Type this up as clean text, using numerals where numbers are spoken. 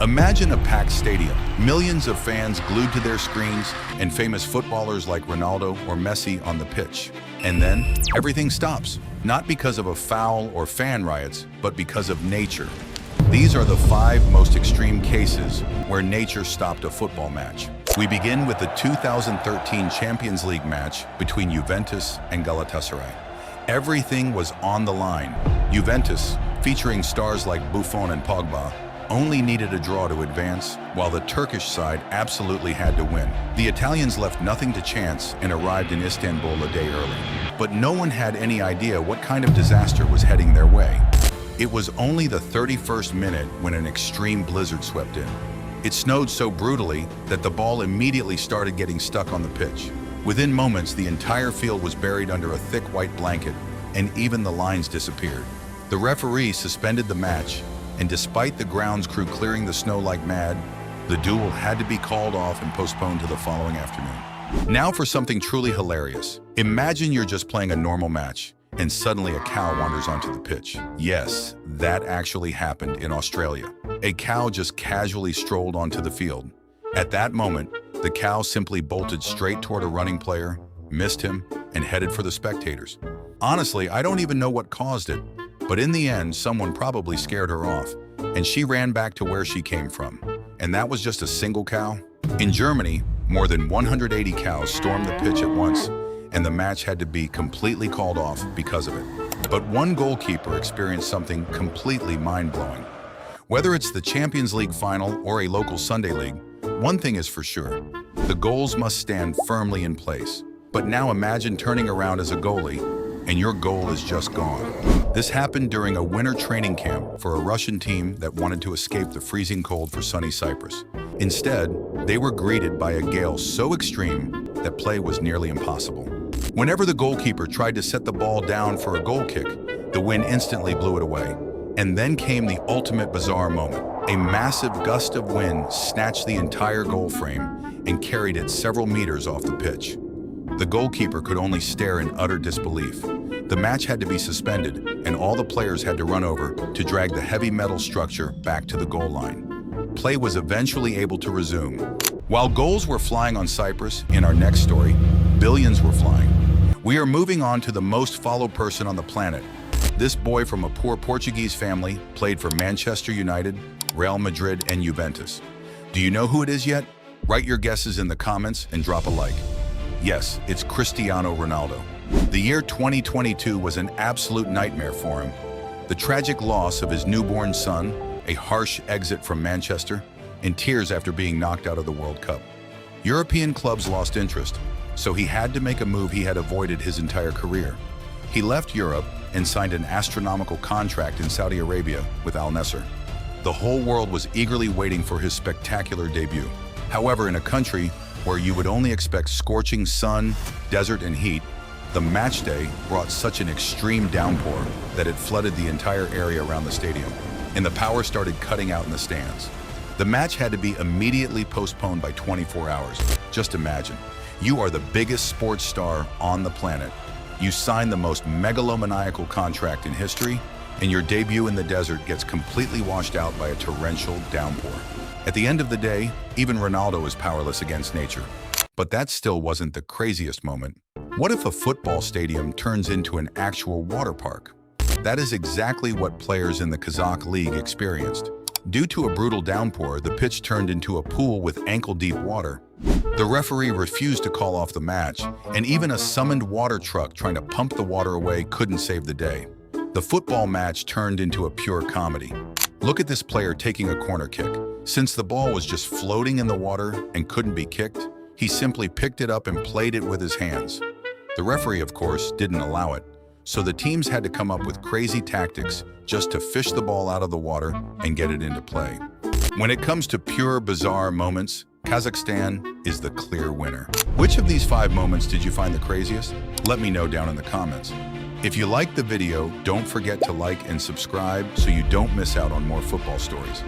Imagine a packed stadium, millions of fans glued to their screens, and famous footballers like Ronaldo or Messi on the pitch. And then, everything stops. Not because of a foul or fan riots, but because of nature. These are the 5 most extreme cases where nature stopped a football match. We begin with the 2013 Champions League match between Juventus and Galatasaray. Everything was on the line. Juventus, featuring stars like Buffon and Pogba, only needed a draw to advance, while the Turkish side absolutely had to win. The Italians left nothing to chance and arrived in Istanbul a day early. But no one had any idea what kind of disaster was heading their way. It was only the 31st minute when an extreme blizzard swept in. It snowed so brutally that the ball immediately started getting stuck on the pitch. Within moments, the entire field was buried under a thick white blanket, and even the lines disappeared. The referee suspended the match, and despite the grounds crew clearing the snow like mad, the duel had to be called off and postponed to the following afternoon. Now for something truly hilarious. Imagine you're just playing a normal match, and suddenly a cow wanders onto the pitch. Yes, that actually happened in Australia. A cow just casually strolled onto the field. At that moment, the cow simply bolted straight toward a running player, missed him, and headed for the spectators. Honestly, I don't even know what caused it, but in the end, someone probably scared her off, and she ran back to where she came from. And that was just a single cow? In Germany, more than 180 cows stormed the pitch at once, and the match had to be completely called off because of it. But one goalkeeper experienced something completely mind-blowing. Whether it's the Champions League final or a local Sunday league, one thing is for sure, the goals must stand firmly in place. But now imagine turning around as a goalie, and your goal is just gone. This happened during a winter training camp for a Russian team that wanted to escape the freezing cold for sunny Cyprus. Instead, they were greeted by a gale so extreme that play was nearly impossible. Whenever the goalkeeper tried to set the ball down for a goal kick, the wind instantly blew it away. And then came the ultimate bizarre moment. A massive gust of wind snatched the entire goal frame and carried it several meters off the pitch. The goalkeeper could only stare in utter disbelief. The match had to be suspended, and all the players had to run over to drag the heavy metal structure back to the goal line. Play was eventually able to resume. While goals were flying on Cyprus, in our next story, billions were flying. We are moving on to the most followed person on the planet. This boy from a poor Portuguese family played for Manchester United, Real Madrid, and Juventus. Do you know who it is yet? Write your guesses in the comments and drop a like. Yes, it's Cristiano Ronaldo. The year 2022 was an absolute nightmare for him. The tragic loss of his newborn son, a harsh exit from Manchester, and tears after being knocked out of the World Cup. European clubs lost interest, so he had to make a move he had avoided his entire career. He left Europe and signed an astronomical contract in Saudi Arabia with Al Nassr. The whole world was eagerly waiting for his spectacular debut. However, in a country where you would only expect scorching sun, desert, and heat, the match day brought such an extreme downpour that it flooded the entire area around the stadium, and the power started cutting out in the stands. The match had to be immediately postponed by 24 hours. Just imagine, you are the biggest sports star on the planet. You sign the most megalomaniacal contract in history, and your debut in the desert gets completely washed out by a torrential downpour. At the end of the day, even Ronaldo is powerless against nature. But that still wasn't the craziest moment. What if a football stadium turns into an actual water park? That is exactly what players in the Kazakh League experienced. Due to a brutal downpour, the pitch turned into a pool with ankle-deep water. The referee refused to call off the match, and even a summoned water truck trying to pump the water away couldn't save the day. The football match turned into a pure comedy. Look at this player taking a corner kick. Since the ball was just floating in the water and couldn't be kicked, he simply picked it up and played it with his hands. The referee, of course, didn't allow it, so the teams had to come up with crazy tactics just to fish the ball out of the water and get it into play. When it comes to pure, bizarre moments, Kazakhstan is the clear winner. Which of these 5 moments did you find the craziest? Let me know down in the comments. If you liked the video, don't forget to like and subscribe so you don't miss out on more football stories.